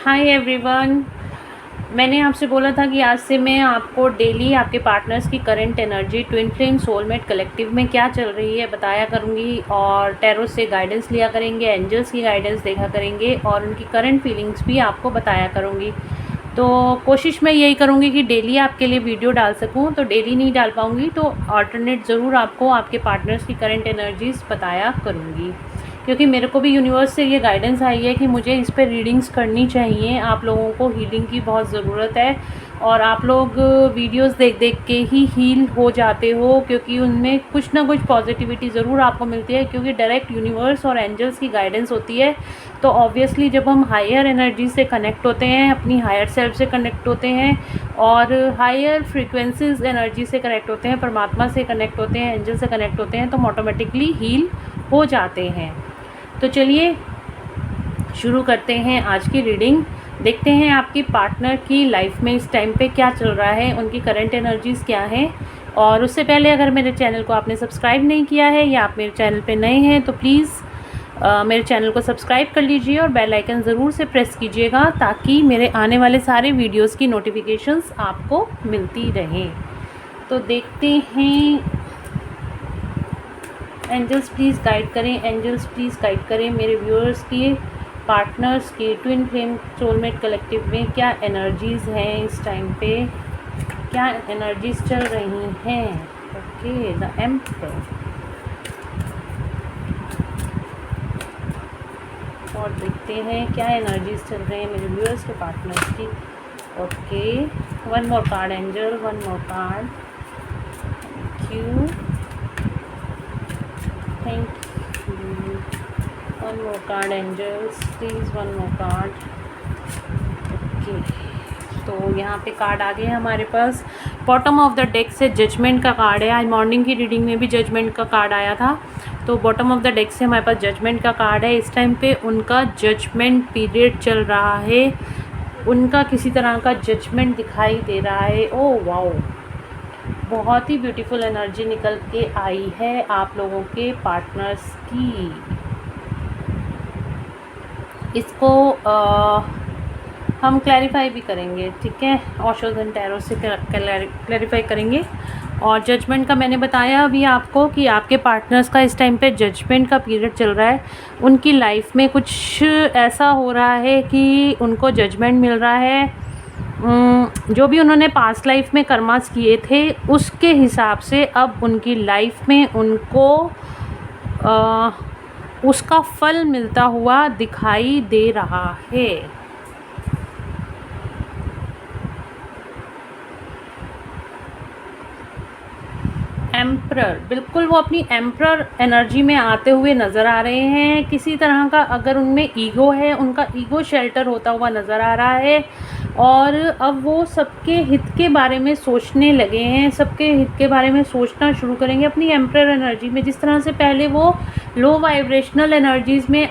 Hi everyone. मैंने आपसे बोला था कि आज से मैं आपको डेली आपके पार्टनर्स की current energy twin flame soulmate collective में क्या चल रही है बताया करूँगी, और टैरो से गाइडेंस लिया करेंगे, एंजल्स की गाइडेंस देखा करेंगे और उनकी करंट फीलिंग्स भी आपको बताया करूँगी। तो कोशिश मैं यही करूँगी कि डेली आपके लिए वीडियो डाल सकूँ। तो डेली नहीं डाल पाऊँगी तो अल्टरनेट ज़रूर आपको आपके पार्टनर्स की करंट एनर्जीज़ बताया करूँगी, क्योंकि मेरे को भी यूनिवर्स से ये गाइडेंस आई है कि मुझे इस पर रीडिंग्स करनी चाहिए। आप लोगों को हीलिंग की बहुत ज़रूरत है और आप लोग वीडियोस देख देख के ही हील हो जाते हो, क्योंकि उनमें कुछ ना कुछ पॉजिटिविटी ज़रूर आपको मिलती है, क्योंकि डायरेक्ट यूनिवर्स और एंजल्स की गाइडेंस होती है। तो ऑब्वियसली जब हम हायर एनर्जी से कनेक्ट होते हैं, अपनी हायर सेल्फ से कनेक्ट होते हैं और हायर फ्रीक्वेंसीज एनर्जी से कनेक्ट होते हैं, परमात्मा से कनेक्ट होते हैं, एंजल से कनेक्ट होते हैं, तो ऑटोमेटिकली हील हो जाते हैं। तो चलिए शुरू करते हैं आज की रीडिंग। देखते हैं आपके पार्टनर की लाइफ में इस टाइम पे क्या चल रहा है, उनकी करंट एनर्जीज़ क्या हैं। और उससे पहले अगर मेरे चैनल को आपने सब्सक्राइब नहीं किया है या आप मेरे चैनल पे नए हैं तो प्लीज़ मेरे चैनल को सब्सक्राइब कर लीजिए और बेल आइकन ज़रूर से प्रेस कीजिएगा, ताकि मेरे आने वाले सारे वीडियोस की नोटिफिकेशंस आपको मिलती रहें। तो देखते हैं, एंजल्स प्लीज़ गाइड करें, एंजल्स प्लीज़ गाइड करें मेरे व्यूअर्स की पार्टनर्स की ट्विन फ्लेम सोलमेट कलेक्टिव में क्या एनर्जीज़ हैं इस टाइम पे, क्या एनर्जीज़ चल रही हैं। Okay, the emperor. और देखते हैं क्या एनर्जीज़ चल रहे हैं मेरे व्यूअर्स के पार्टनर्स की। Okay, one more card angel, one more card. Thank you, thank you. One more card angels please, one more card. Okay, तो यहाँ पे कार्ड आ गए हमारे पास। बॉटम ऑफ द डेक से जजमेंट का कार्ड है। आज मॉर्निंग की रीडिंग में भी जजमेंट का कार्ड आया था, तो बॉटम ऑफ द डेक से हमारे पास जजमेंट का कार्ड है। इस टाइम पे उनका जजमेंट पीरियड चल रहा है, उनका किसी तरह का जजमेंट दिखाई दे रहा है। ओह वाओ, बहुत ही ब्यूटीफुल एनर्जी निकल के आई है आप लोगों के पार्टनर्स की। इसको हम क्लैरिफाई भी करेंगे, ठीक है, ओशोस एंड टैरो से क्लैरिफाई करेंगे। और जजमेंट का मैंने बताया अभी आपको कि आपके पार्टनर्स का इस टाइम पे जजमेंट का पीरियड चल रहा है। उनकी लाइफ में कुछ ऐसा हो रहा है कि उनको जजमेंट मिल रहा है। जो भी उन्होंने पास्ट लाइफ में कर्मास किए थे उसके हिसाब से अब उनकी लाइफ में उनको उसका फल मिलता हुआ दिखाई दे रहा है। एम्परर, बिल्कुल वो अपनी एम्परर एनर्जी में आते हुए नज़र आ रहे हैं। किसी तरह का अगर उनमें ईगो है, उनका ईगो शेल्टर होता हुआ नज़र आ रहा है और अब वो सबके हित के बारे में सोचने लगे हैं, सबके हित के बारे में सोचना शुरू करेंगे अपनी एम्परर एनर्जी में। जिस तरह से पहले वो लो वाइब्रेशनल एनर्जीज़ में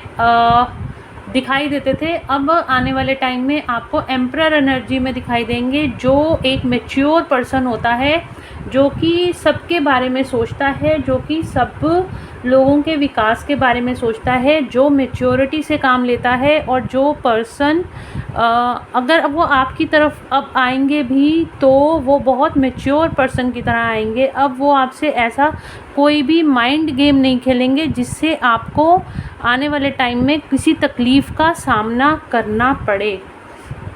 दिखाई देते थे, अब आने वाले टाइम में आपको एम्परर एनर्जी में दिखाई देंगे, जो एक मैच्योर पर्सन होता है, जो कि सबके बारे में सोचता है, जो कि सब लोगों के विकास के बारे में सोचता है, जो मैच्योरिटी से काम लेता है। और जो पर्सन अगर अब वो आपकी तरफ अब आएंगे भी तो वो बहुत मैच्योर पर्सन की तरह आएंगे। अब वो आपसे ऐसा कोई भी माइंड गेम नहीं खेलेंगे जिससे आपको आने वाले टाइम में किसी तकलीफ़ का सामना करना पड़े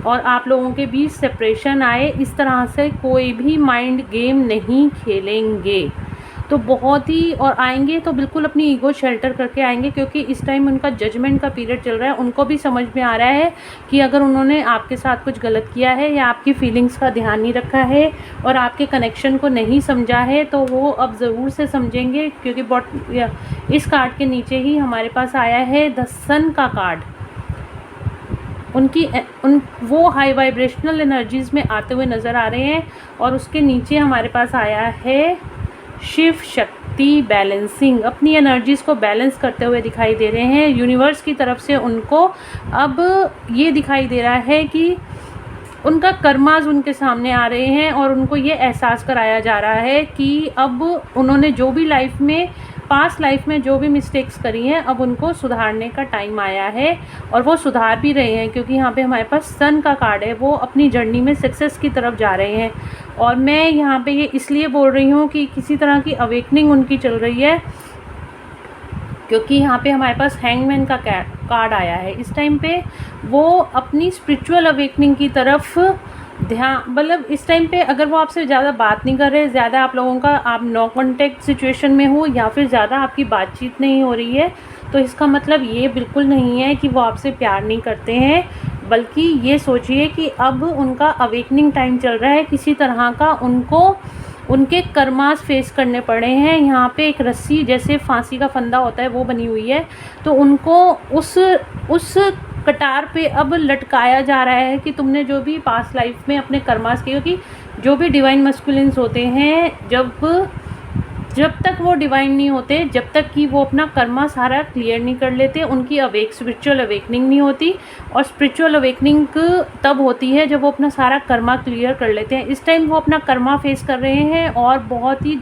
और आप लोगों के बीच सेपरेशन आए। इस तरह से कोई भी माइंड गेम नहीं खेलेंगे। तो बहुत ही, और आएंगे तो बिल्कुल अपनी ईगो शेल्टर करके आएंगे, क्योंकि इस टाइम उनका जजमेंट का पीरियड चल रहा है। उनको भी समझ में आ रहा है कि अगर उन्होंने आपके साथ कुछ गलत किया है या आपकी फीलिंग्स का ध्यान नहीं रखा है और आपके कनेक्शन को नहीं समझा है, तो वो अब ज़रूर से समझेंगे। क्योंकि इस कार्ड के नीचे ही हमारे पास आया है द सन का कार्ड। वो हाई वाइब्रेशनल एनर्जीज़ में आते हुए नज़र आ रहे हैं और उसके नीचे हमारे पास आया है शिव शक्ति बैलेंसिंग, अपनी एनर्जीज़ को बैलेंस करते हुए दिखाई दे रहे हैं। यूनिवर्स की तरफ से उनको अब ये दिखाई दे रहा है कि उनका कर्माज उनके सामने आ रहे हैं और उनको ये एहसास कराया जा रहा है कि अब उन्होंने जो भी लाइफ में पास्ट लाइफ में जो भी मिस्टेक्स करी हैं अब उनको सुधारने का टाइम आया है, और वो सुधार भी रहे हैं, क्योंकि यहाँ पे हमारे पास सन का कार्ड है। वो अपनी जर्नी में सक्सेस की तरफ जा रहे हैं। और मैं यहाँ पे ये इसलिए बोल रही हूँ कि किसी तरह की अवेकनिंग उनकी चल रही है, क्योंकि यहाँ पे हमारे पास हैंगमैन का कार्ड आया है। इस टाइम पे वो अपनी स्पिरिचुअल अवेकनिंग की तरफ ध्यान, मतलब इस टाइम पे अगर वो आपसे ज़्यादा बात नहीं कर रहे, ज़्यादा आप लोगों का आप नो कॉन्टेक्ट सिचुएशन में हो, या फिर ज़्यादा आपकी बातचीत नहीं हो रही है, तो इसका मतलब ये बिल्कुल नहीं है कि वो आपसे प्यार नहीं करते हैं, बल्कि ये सोचिए कि अब उनका अवेकनिंग टाइम चल रहा है। किसी तरह का उनको उनके कर्मास फेस करने पड़े हैं। यहाँ पे एक रस्सी जैसे फांसी का फंदा होता है वो बनी हुई है, तो उनको उस कटार पे अब लटकाया जा रहा है कि तुमने जो भी पास्ट लाइफ में अपने कर्मास किए, क्योंकि जो भी डिवाइन मस्कुलिन्स होते हैं, जब तक वो डिवाइन नहीं होते, जब तक कि वो अपना कर्मा सारा क्लियर नहीं कर लेते, उनकी स्पिरिचुअल अवेकनिंग नहीं होती। और स्पिरिचुअल अवेकनिंग तब होती है जब वो अपना सारा कर्मा क्लियर कर लेते हैं। इस टाइम वो अपना कर्मा फेस कर रहे हैं और बहुत ही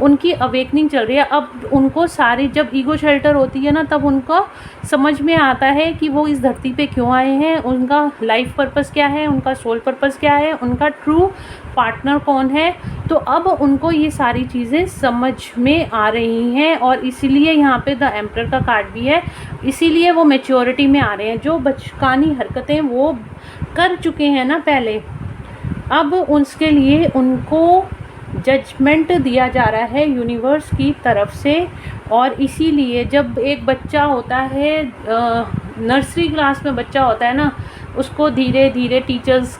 उनकी अवेकनिंग चल रही है। अब उनको सारी, जब ईगो शेल्टर होती है ना, तब उनको समझ में आता है कि वो इस धरती पे क्यों आए हैं, उनका लाइफ पर्पस क्या है, उनका सोल पर्पस क्या है, उनका ट्रू पार्टनर कौन है। तो अब उनको ये सारी चीज़ें समझ में आ रही हैं, और इसीलिए यहाँ पे द एम्परर का कार्ड भी है। इसीलिए वो मैच्योरिटी में आ रहे हैं। जो बचकानी हरकतें वो कर चुके हैं ना पहले, अब उसके लिए उनको जजमेंट दिया जा रहा है यूनिवर्स की तरफ से। और इसीलिए जब एक बच्चा होता है, नर्सरी क्लास में बच्चा होता है ना, उसको धीरे धीरे टीचर्स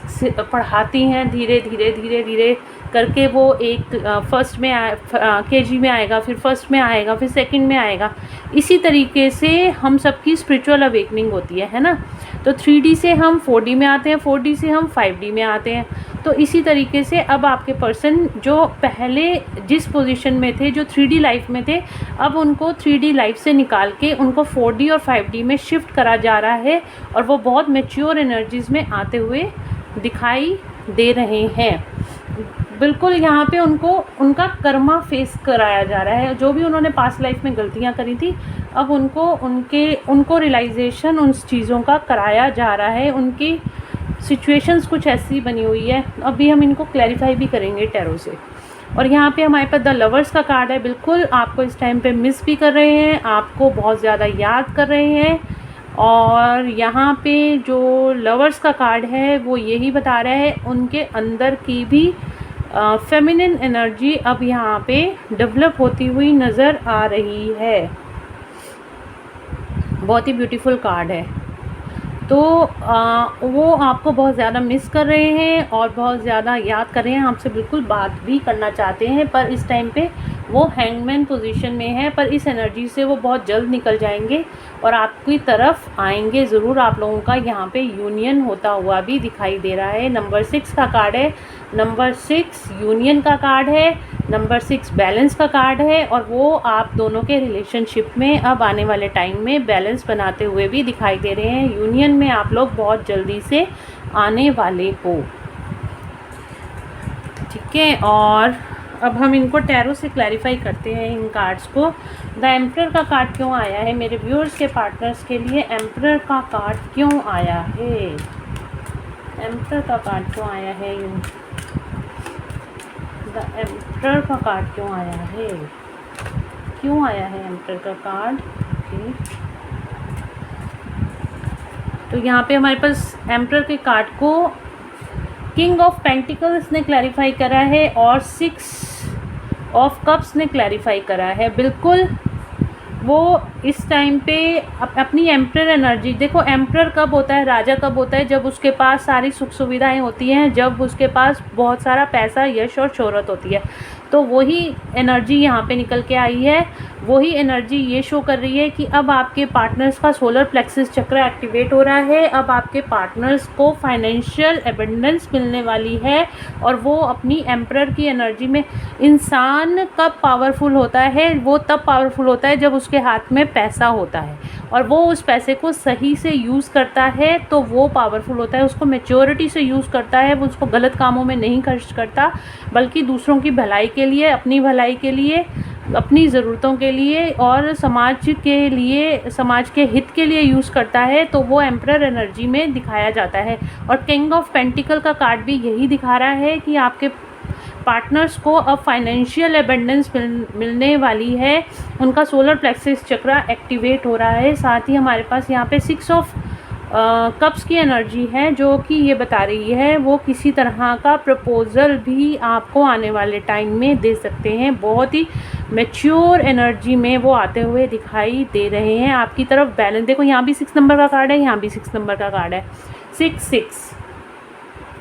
पढ़ाती हैं, धीरे धीरे करके वो एक फर्स्ट में केजी में आएगा, फिर फर्स्ट में आएगा, फिर सेकंड में आएगा। इसी तरीके से हम सबकी स्पिरिचुअल अवेकनिंग होती है ना। तो 3D से हम 4D में आते हैं, 4D से हम 5D में आते हैं। तो इसी तरीके से अब आपके पर्सन जो पहले जिस पोजीशन में थे, जो 3D लाइफ में थे, अब उनको 3D लाइफ से निकाल के उनको 4D और 5D में शिफ्ट करा जा रहा है, और वो बहुत मैच्योर एनर्जीज़ में आते हुए दिखाई दे रहे हैं। बिल्कुल यहाँ पे उनको उनका कर्मा फेस कराया जा रहा है। जो भी उन्होंने पास्ट लाइफ में गलतियाँ करी थी, अब उनको रियलाइजेशन उन चीज़ों का कराया जा रहा है। उनकी सिचुएशंस कुछ ऐसी बनी हुई है, अभी हम इनको क्लैरिफाई भी करेंगे टैरो से। और यहाँ पे हमारे पास द लवर्स का कार्ड है। बिल्कुल आपको इस टाइम पे मिस भी कर रहे हैं, आपको बहुत ज़्यादा याद कर रहे हैं। और यहाँ पे जो लवर्स का कार्ड है वो यही बता रहा है, उनके अंदर की भी फेमिनिन एनर्जी अब यहाँ पे डेवलप होती हुई नज़र आ रही है। बहुत ही ब्यूटीफुल कार्ड है। तो वो आपको बहुत ज़्यादा मिस कर रहे हैं और बहुत ज़्यादा याद कर रहे हैं, आपसे बिल्कुल बात भी करना चाहते हैं, पर इस टाइम पे वो हैंगमैन पोजीशन में है। पर इस एनर्जी से वो बहुत जल्द निकल जाएंगे और आपकी तरफ आएंगे ज़रूर। आप लोगों का यहाँ पे यूनियन होता हुआ भी दिखाई दे रहा है। नंबर 6 का कार्ड है। नंबर 6 यूनियन का कार्ड है, नंबर 6 बैलेंस का कार्ड है, और वो आप दोनों के रिलेशनशिप में अब आने वाले टाइम में बैलेंस बनाते हुए भी दिखाई दे रहे हैं। यूनियन में आप लोग बहुत जल्दी से आने वाले हो, ठीक है। और अब हम इनको टैरो से क्लैरिफाई करते हैं इन कार्ड्स को। द एम्परर का कार्ड क्यों आया है मेरे व्यूअर्स के पार्टनर्स के लिए? एम्परर का कार्ड क्यों आया है? एम्परर का कार्ड क्यों आया है? द एम्परर का कार्ड क्यों आया है? क्यों आया है एम्परर का कार्ड? तो यहाँ पे हमारे पास एम्परर के कार्ड को किंग ऑफ पेंटिकल्स ने क्लैरिफाई करा है और 6 ऑफ कप्स ने क्लैरिफाई करा है। बिल्कुल वो इस टाइम पे अपनी एम्परर एनर्जी, देखो एम्परर कब होता है, राजा कब होता है? जब उसके पास सारी सुख सुविधाएं होती हैं, जब उसके पास बहुत सारा पैसा, यश और शोहरत होती है। तो वही एनर्जी यहाँ पे निकल के आई है। वही एनर्जी ये शो कर रही है कि अब आपके पार्टनर्स का सोलर प्लेक्सस चक्र एक्टिवेट हो रहा है। अब आपके पार्टनर्स को फाइनेंशियल एबंडेंस मिलने वाली है, और वो अपनी एम्परर की एनर्जी में, इंसान कब पावरफुल होता है? वो तब पावरफुल होता है जब उसके हाथ में पैसा होता है और वो उस पैसे को सही से यूज़ करता है, तो वो पावरफुल होता है। उसको मैच्योरिटी से यूज़ करता है, वो उसको गलत कामों में नहीं खर्च करता, बल्कि दूसरों की भलाई के लिए, अपनी भलाई के लिए अपनी ज़रूरतों के लिए और समाज के हित के लिए यूज़ करता है, तो वो एम्परर एनर्जी में दिखाया जाता है। और किंग ऑफ पेंटिकल का कार्ड भी यही दिखा रहा है कि आपके पार्टनर्स को अब फाइनेंशियल एबंडेंस मिलने वाली है, उनका सोलर प्लेक्सस चक्र एक्टिवेट हो रहा है। साथ ही हमारे पास यहाँ पे 6 ऑफ कप्स की एनर्जी है, जो कि ये बता रही है वो किसी तरह का प्रपोज़ल भी आपको आने वाले टाइम में दे सकते हैं। बहुत ही मैच्योर एनर्जी में वो आते हुए दिखाई दे रहे हैं आपकी तरफ। बैलेंस देखो, यहाँ भी 6 नंबर का कार्ड है, यहाँ भी 6 नंबर का कार्ड है, 6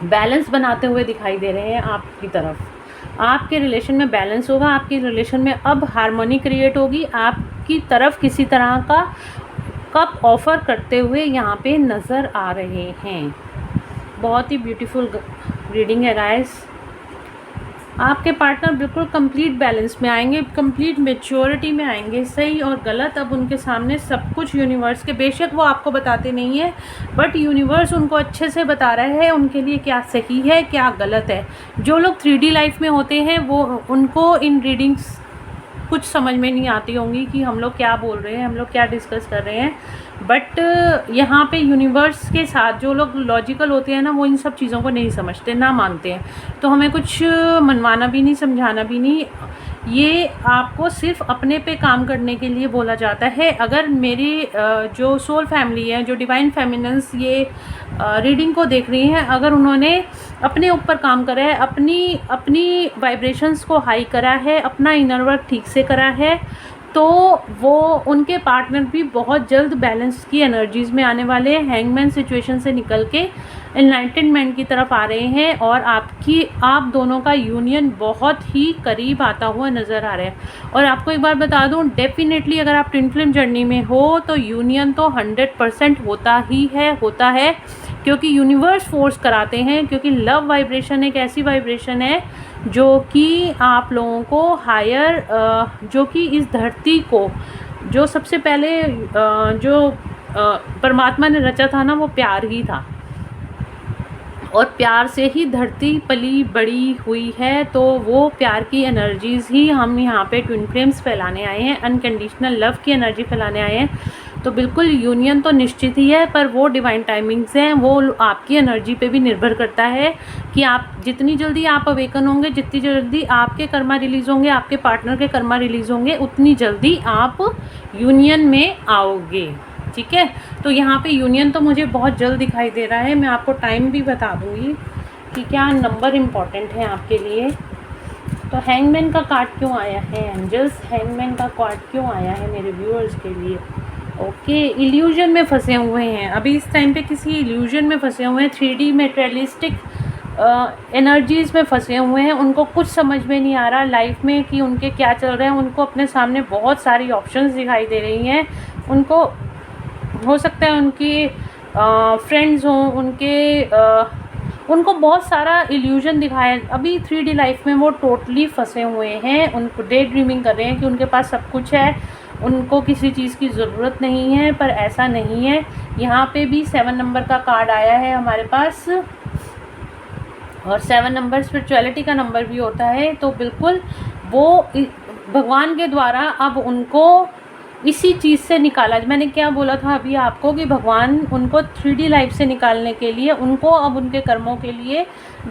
बैलेंस बनाते हुए दिखाई दे रहे हैं आपकी तरफ। आपके रिलेशन में बैलेंस होगा, आपके रिलेशन में अब हार्मनी क्रिएट होगी, आपकी तरफ किसी तरह का कप ऑफ़र करते हुए यहाँ पे नज़र आ रहे हैं। बहुत ही ब्यूटीफुल रीडिंग है गाइस। आपके पार्टनर बिल्कुल कंप्लीट बैलेंस में आएंगे, कंप्लीट मैच्योरिटी में आएंगे। सही और गलत अब उनके सामने सब कुछ यूनिवर्स के, बेशक वो आपको बताते नहीं है, बट यूनिवर्स उनको अच्छे से बता रहा है उनके लिए क्या सही है क्या गलत है। जो लोग 3D लाइफ में होते हैं वो उनको इन रीडिंग्स कुछ समझ में नहीं आती होंगी कि हम लोग क्या बोल रहे हैं, हम लोग क्या डिस्कस कर रहे हैं, बट यहाँ पे यूनिवर्स के साथ जो लोग लॉजिकल होते हैं ना, वो इन सब चीज़ों को नहीं समझते, ना मानते हैं। तो हमें कुछ मनवाना भी नहीं, समझाना भी नहीं, ये आपको सिर्फ अपने पे काम करने के लिए बोला जाता है। अगर मेरी जो सोल फैमिली है, जो डिवाइन फेमिनिन्स ये रीडिंग को देख रही हैं, अगर उन्होंने अपने ऊपर काम करा है, अपनी वाइब्रेशंस को हाई करा है, अपना इनर वर्क ठीक से करा है, तो वो उनके पार्टनर भी बहुत जल्द बैलेंस की एनर्जीज़ में आने वाले हैं। हैंगमैन सिचुएशन से निकल के एनलाइटनमेंट की तरफ आ रहे हैं और आप दोनों का यूनियन बहुत ही करीब आता हुआ नज़र आ रहा है। और आपको एक बार बता दूं, डेफिनेटली अगर आप ट्विन फ्लेम जर्नी में हो तो यूनियन तो 100% होता है, क्योंकि यूनिवर्स फोर्स कराते हैं, क्योंकि लव वाइब्रेशन एक ऐसी वाइब्रेशन है जो कि आप लोगों को हायर, जो कि इस धरती को, जो सबसे पहले जो परमात्मा ने रचा था ना, वो प्यार ही था, और प्यार से ही धरती पली बड़ी हुई है। तो वो प्यार की एनर्जीज़ ही हम यहाँ पे ट्विन फ्लेम्स फैलाने आए हैं, अनकंडीशनल लव की एनर्जी फैलाने आए हैं। तो बिल्कुल यूनियन तो निश्चित ही है, पर वो डिवाइन टाइमिंग्स हैं, वो आपकी एनर्जी पे भी निर्भर करता है कि आप जितनी जल्दी आप अवेकन होंगे, जितनी जल्दी आपके कर्मा रिलीज़ होंगे, आपके पार्टनर के कर्मा रिलीज़ होंगे, उतनी जल्दी आप यूनियन में आओगे। ठीक है, तो यहाँ पे यूनियन तो मुझे बहुत जल्द दिखाई दे रहा है। मैं आपको टाइम भी बता दूँगी कि क्या नंबर इम्पॉर्टेंट है आपके लिए। तो हैंगमैन का कार्ड क्यों आया है एंजल्स, हैंगमैन का कार्ड क्यों आया है मेरे व्यूअर्स के लिए। ओके, इल्यूजन में फंसे हुए हैं अभी इस टाइम पे, किसी इल्यूजन में फंसे हुए हैं, 3D मेटेरियलिस्टिक एनर्जीज़ में फंसे हुए हैं। उनको कुछ समझ में नहीं आ रहा लाइफ में कि उनके क्या चल रहे हैं। उनको अपने सामने बहुत सारी ऑप्शंस दिखाई दे रही हैं। उनको हो सकता है उनकी फ्रेंड्स हों, उनको बहुत सारा इल्यूजन दिखाया। अभी 3D लाइफ में वो टोटली फंसे हुए हैं। उनको डे ड्रीमिंग कर रहे हैं कि उनके पास सब कुछ है, उनको किसी चीज़ की ज़रूरत नहीं है, पर ऐसा नहीं है। यहाँ पे भी 7 नंबर का कार्ड आया है हमारे पास, और 7 नंबर स्पिरिचुअलिटी का नंबर भी होता है। तो बिल्कुल वो भगवान के द्वारा अब उनको इसी चीज़ से निकाला। मैंने क्या बोला था अभी आपको कि भगवान उनको 3D लाइफ से निकालने के लिए उनको अब उनके कर्मों के लिए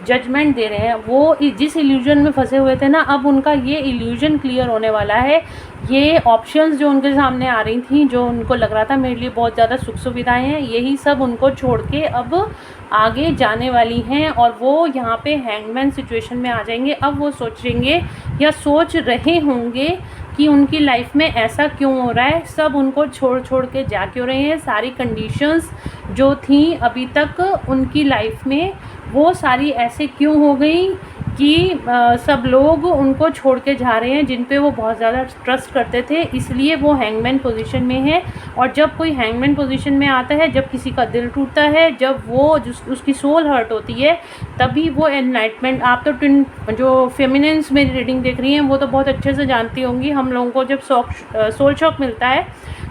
जजमेंट दे रहे हैं। वो जिस इल्यूजन में फंसे हुए थे ना, अब उनका ये इल्यूजन क्लियर होने वाला है। ये ऑप्शंस जो उनके सामने आ रही थी, जो उनको लग रहा था मेरे लिए बहुत ज़्यादा सुख सुविधाएं हैं, यही सब उनको छोड़ के अब आगे जाने वाली हैं, और वो यहाँ पे हैंगमैन सिचुएशन में आ जाएंगे। अब वो सोचेंगे या सोच रहे होंगे कि उनकी लाइफ में ऐसा क्यों हो रहा है, सब उनको छोड़ के जा क्यों रहे हैं। सारी कंडीशंस जो थी अभी तक उनकी लाइफ में, वो सारी ऐसे क्यों हो गई कि सब लोग उनको छोड़ के जा रहे हैं, जिन पे वो बहुत ज़्यादा ट्रस्ट करते थे। इसलिए वो हैंगमैन पोजीशन में है। और जब कोई हैंगमैन पोजीशन में आता है, जब किसी का दिल टूटता है, जब वो उसकी सोल हर्ट होती है, तभी वो एनलाइटमेंट। आप तो जो फेमिनिन्स मेरी रीडिंग देख रही हैं, वो तो बहुत अच्छे से जानती होंगी। हम लोगों को जब सोल शॉक मिलता है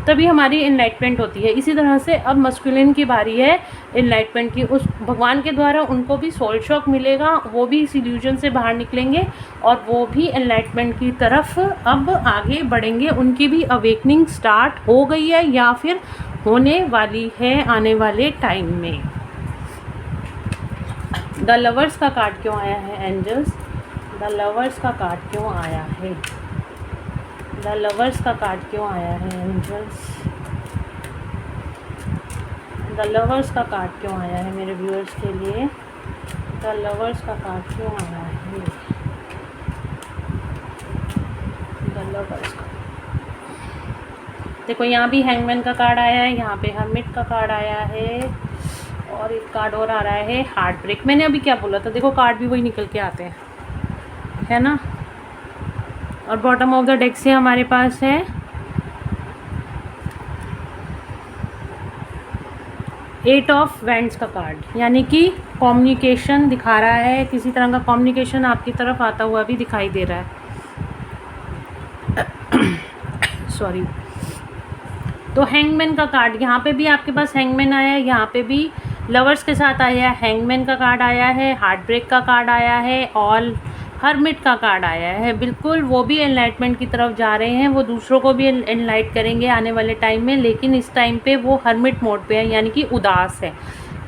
तभी हमारी एनलाइटमेंट होती है। इसी तरह से अब मस्कुलिन की बारी है एनलाइटमेंट की। उस भगवान के द्वारा उनको भी सोल शॉक मिलेगा, वो भी इस इल्यूजन से बाहर निकलेंगे और वो भी एनलाइटमेंट की तरफ अब आगे बढ़ेंगे। उनकी भी अवेकनिंग स्टार्ट हो गई है या फिर होने वाली है आने वाले टाइम में। द लवर्स का कार्ड क्यों आया है एंजल्स? द लवर्स का कार्ड क्यों आया है? द लवर्स का कार्ड क्यों आया है एंजल्स? द लवर्स का कार्ड क्यों आया है मेरे व्यूअर्स के लिए? द लवर्स का कार्ड क्यों आया है? द लवर्स का, देखो यहाँ भी हैंगमैन का कार्ड आया है, यहाँ पे हर्मिट का कार्ड आया है और एक कार्ड और आ रहा है हार्ट ब्रेक। मैंने अभी क्या बोला था, देखो कार्ड भी वही निकल के आते हैं, है ना। और बॉटम ऑफ द डेक से हमारे पास है एट ऑफ वैंड्स का कार्ड, यानी कि कम्युनिकेशन दिखा रहा है, किसी तरह का कम्युनिकेशन आपकी तरफ आता हुआ भी दिखाई दे रहा है। सॉरी। तो हैंगमैन का कार्ड, यहाँ पे भी आपके पास हैंगमैन आया है, यहाँ पे भी लवर्स के साथ आया है, हैंगमैन का कार्ड आया है, हार्ट ब्रेक का कार्ड आया है और हर्मिट का कार्ड आया है। बिल्कुल वो भी एनलाइटमेंट की तरफ जा रहे हैं, वो दूसरों को भी एनलाइट करेंगे आने वाले टाइम में, लेकिन इस टाइम पे वो हर्मिट मोड पे है, यानी कि उदास है,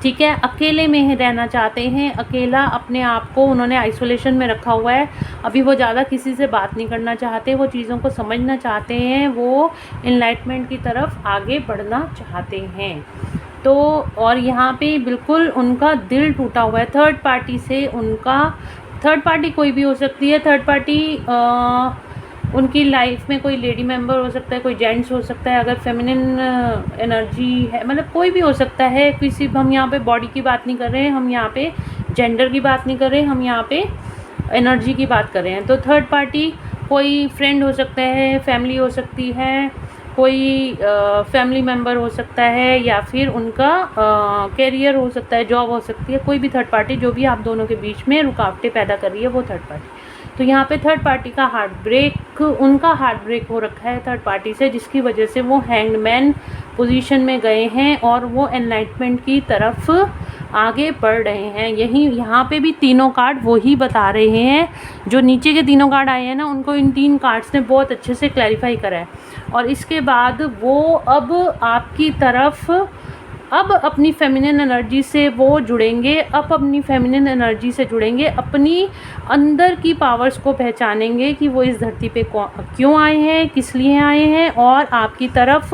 ठीक है। अकेले में रहना चाहते हैं, अकेला अपने आप को उन्होंने आइसोलेशन में रखा हुआ है। अभी वो ज़्यादा किसी से बात नहीं करना चाहते, वो चीज़ों को समझना चाहते हैं, वो एनलाइटमेंट की तरफ आगे बढ़ना चाहते हैं। तो और यहाँ पे बिल्कुल उनका दिल टूटा हुआ है थर्ड पार्टी से। उनका थर्ड पार्टी कोई भी हो सकती है, थर्ड पार्टी उनकी लाइफ में कोई लेडी मेंबर हो सकता है, कोई जेंट्स हो सकता है, अगर फेमिनिन एनर्जी है, मतलब कोई भी हो सकता है। किसी, हम यहाँ पे बॉडी की बात नहीं कर रहे हैं, हम यहाँ पे जेंडर की बात नहीं कर रहे हैं, हम यहाँ पे एनर्जी की बात कर रहे हैं। तो थर्ड पार्टी कोई फ्रेंड हो सकता है, फैमिली हो सकती है, कोई फैमिली मेम्बर हो सकता है, या फिर उनका कैरियर हो सकता है, जॉब हो सकती है, कोई भी थर्ड पार्टी जो भी आप दोनों के बीच में रुकावटें पैदा कर रही है वो थर्ड पार्टी। तो यहाँ पे थर्ड पार्टी का हार्ट ब्रेक, उनका हार्ट ब्रेक हो रखा है थर्ड पार्टी से, जिसकी वजह से वो हैंगमैन पोजीशन में गए हैं और वो एनलाइटमेंट की तरफ आगे बढ़ रहे हैं। यही यहाँ पे भी तीनों कार्ड वही बता रहे हैं, जो नीचे के तीनों कार्ड आए हैं ना, उनको इन तीन कार्ड्स ने बहुत अच्छे से क्लैरिफाई करा है। और इसके बाद वो अब आपकी तरफ अब अपनी फेमिनिन एनर्जी से वो जुड़ेंगे, अब अपनी फेमिनिन एनर्जी से जुड़ेंगे, अपनी अंदर की पावर्स को पहचानेंगे कि वो इस धरती पे क्यों आए हैं, किस लिए आए हैं, और आपकी तरफ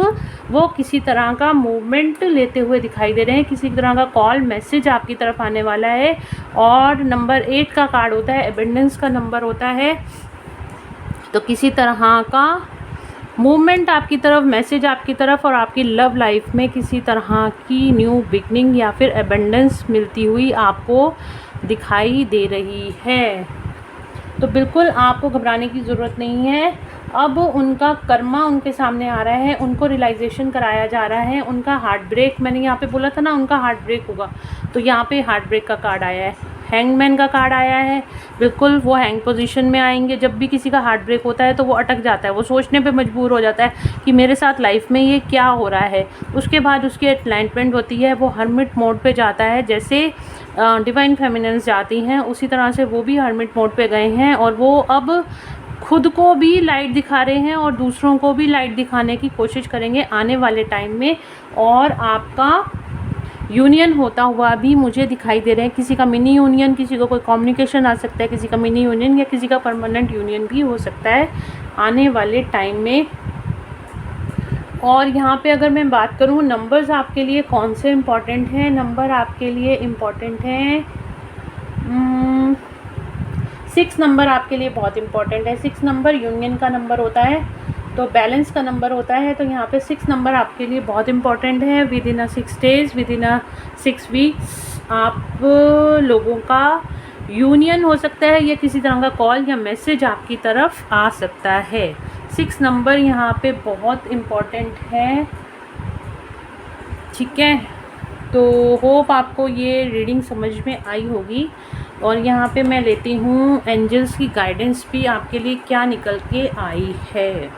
वो किसी तरह का मूवमेंट लेते हुए दिखाई दे रहे हैं, किसी तरह का कॉल मैसेज आपकी तरफ आने वाला है। और नंबर 8 का कार्ड होता है, एबंडेंस का नंबर होता है, तो किसी तरह का मूवमेंट आपकी तरफ, मैसेज आपकी तरफ, और आपकी लव लाइफ में किसी तरह की न्यू बिगनिंग या फिर एबंडेंस मिलती हुई आपको दिखाई दे रही है। तो बिल्कुल आपको घबराने की ज़रूरत नहीं है। अब उनका कर्मा उनके सामने आ रहा है, उनको रियलाइजेशन कराया जा रहा है। उनका हार्ट ब्रेक, मैंने यहाँ पे बोला था ना उनका हार्ट ब्रेक होगा, तो यहाँ पे हार्ट ब्रेक का कार्ड आया है, हैंगमैन का कार्ड आया है। बिल्कुल वो हैंग पोजीशन में आएंगे। जब भी किसी का हार्ट ब्रेक होता है तो वो अटक जाता है, वो सोचने पे मजबूर हो जाता है कि मेरे साथ लाइफ में ये क्या हो रहा है। उसके बाद उसकी एनलाइटमेंट होती है, वो हर्मिट मोड पे जाता है। जैसे डिवाइन फेमिनिन्स जाती हैं उसी तरह से वो भी हर्मिट मोड पे गए हैं, और वो अब खुद को भी लाइट दिखा रहे हैं और दूसरों को भी लाइट दिखाने की कोशिश करेंगे आने वाले टाइम में। और आपका यूनियन होता हुआ भी मुझे दिखाई दे रहा है, किसी का मिनी यूनियन, किसी को कोई कम्युनिकेशन आ सकता है, किसी का मिनी यूनियन या किसी का परमानेंट यूनियन भी हो सकता है आने वाले टाइम में। और यहाँ पे अगर मैं बात करूँ नंबर्स आपके लिए कौन से इम्पॉर्टेंट हैं, नंबर आपके लिए इम्पॉर्टेंट हैं 6 नंबर आपके लिए बहुत इम्पॉर्टेंट है। 6 नंबर यूनियन का नंबर होता है, तो बैलेंस का नंबर होता है। तो यहाँ पे 6 नंबर आपके लिए बहुत इम्पॉर्टेंट है। With in 6 days, with in 6 weeks आप लोगों का यूनियन हो सकता है, या किसी तरह का कॉल या मैसेज आपकी तरफ आ सकता है। 6 नंबर यहाँ पे बहुत इम्पॉर्टेंट है, ठीक है। तो होप आपको ये रीडिंग समझ में आई होगी। और यहाँ पे मैं लेती हूँ एंजल्स की गाइडेंस भी आपके लिए क्या निकल के आई है।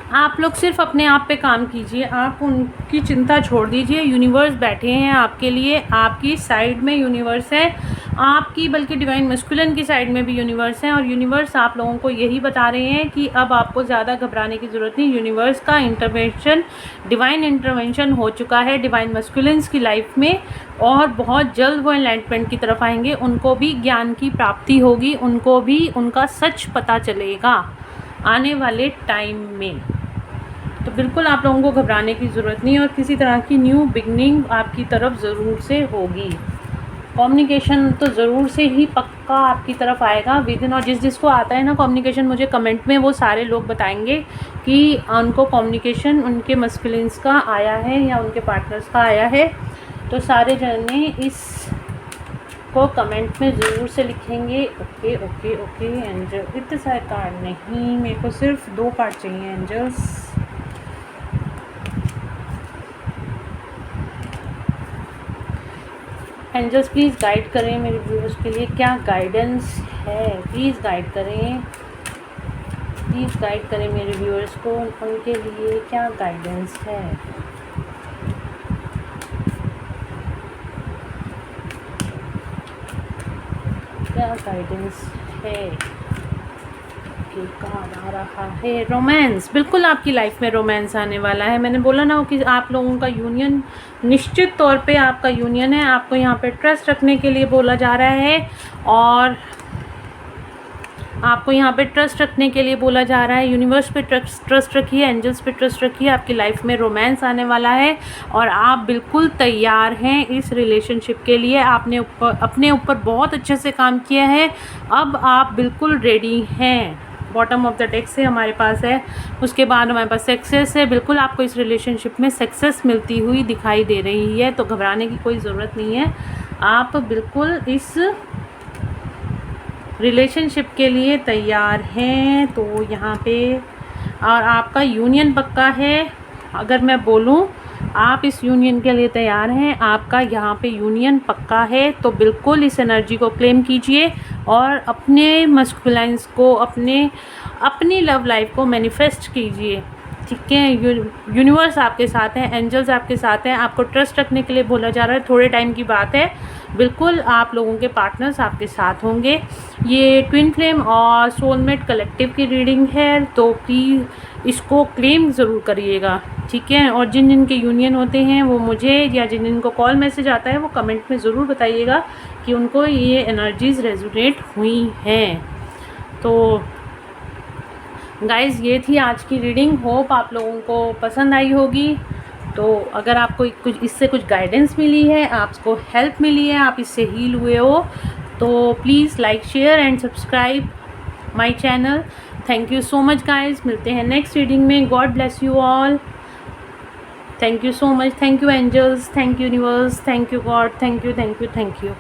आप लोग सिर्फ अपने आप पे काम कीजिए, आप उनकी चिंता छोड़ दीजिए। यूनिवर्स बैठे हैं आपके लिए, आपकी साइड में यूनिवर्स है, आपकी बल्कि डिवाइन मस्कुलिन की साइड में भी यूनिवर्स है। और यूनिवर्स आप लोगों को यही बता रहे हैं कि अब आपको ज़्यादा घबराने की ज़रूरत नहीं। यूनिवर्स का इंटरवेंशन, डिवाइन इंटरवेंशन हो चुका है डिवाइन मस्कुलिन्स की लाइफ में, और बहुत जल्द वो एनलाइटमेंट की तरफ आएंगे। उनको भी ज्ञान की प्राप्ति होगी, उनको भी उनका सच पता चलेगा आने वाले टाइम में। तो बिल्कुल आप लोगों को घबराने की ज़रूरत नहीं, और किसी तरह की न्यू बिगनिंग आपकी तरफ ज़रूर से होगी। कम्युनिकेशन तो ज़रूर से ही पक्का आपकी तरफ आएगा विदिन। और जिसको आता है ना कम्युनिकेशन, मुझे कमेंट में वो सारे लोग बताएंगे कि उनको कम्युनिकेशन उनके मस्कुलिन्स का आया है या उनके पार्टनर्स का आया है। तो सारे जने इस को कमेंट में ज़रूर से लिखेंगे। ओके ओके ओके एंजल, इतने सारे कार्ड नहीं, मेरे को सिर्फ 2 कार्ड चाहिए एंजल्स। एंजल्स प्लीज़ गाइड करें मेरे व्यूअर्स के लिए, क्या गाइडेंस है, प्लीज़ गाइड करें, प्लीज़ गाइड करें मेरे व्यूअर्स को, उनके लिए क्या गाइडेंस है। क्या गाइडेंस है, कार्ड आ रहा है रोमांस। बिल्कुल आपकी लाइफ में रोमांस आने वाला है। मैंने बोला ना कि आप लोगों का यूनियन निश्चित तौर पे आपका यूनियन है। आपको यहाँ पे ट्रस्ट रखने के लिए बोला जा रहा है, और आपको यहाँ पे ट्रस्ट रखने के लिए बोला जा रहा है। यूनिवर्स पे ट्रस्ट रखिए, एंजल्स पे ट्रस्ट रखिए। आपकी लाइफ में रोमांस आने वाला है, और आप बिल्कुल तैयार हैं इस रिलेशनशिप के लिए। आपने अपने ऊपर बहुत अच्छे से काम किया है, अब आप बिल्कुल रेडी हैं। बॉटम ऑफ द डेक से हमारे पास है, उसके बाद हमारे पास सक्सेस है। बिल्कुल आपको इस रिलेशनशिप में सक्सेस मिलती हुई दिखाई दे रही है, तो घबराने की कोई ज़रूरत नहीं है। आप बिल्कुल इस रिलेशनशिप के लिए तैयार हैं। तो यहाँ पे और आपका यूनियन पक्का है। अगर मैं बोलूँ आप इस यूनियन के लिए तैयार हैं, आपका यहाँ पे यूनियन पक्का है, तो बिल्कुल इस एनर्जी को क्लेम कीजिए और अपने मस्कुलाइंस को, अपनी लव लाइफ को मैनिफेस्ट कीजिए। ठीक है, यूनिवर्स आपके साथ है, एंजल्स आपके साथ हैं। आपको ट्रस्ट रखने के लिए बोला जा रहा है, थोड़े टाइम की बात है, बिल्कुल आप लोगों के पार्टनर्स आपके साथ होंगे। ये ट्विन फ्लेम और सोलमेट कलेक्टिव की रीडिंग है, तो प्लीज़ इसको क्लेम ज़रूर करिएगा। ठीक है, और जिन जिन के यूनियन होते हैं वो मुझे, या जिन जिनको कॉल मैसेज आता है वो कमेंट में ज़रूर बताइएगा कि उनको ये एनर्जीज़ रेजोनेट हुई हैं। तो गाइज़ ये थी आज की रीडिंग, होप आप लोगों को पसंद आई होगी। तो अगर आपको कुछ इससे कुछ गाइडेंस मिली है, आपको हेल्प मिली है, आप इससे हील हुए हो, तो please like, share and subscribe my channel. Thank you so much guys, मिलते हैं नेक्स्ट रीडिंग में। God bless you all. Thank you so much, thank you angels, thank you universe, thank you God, thank you, thank you, thank you.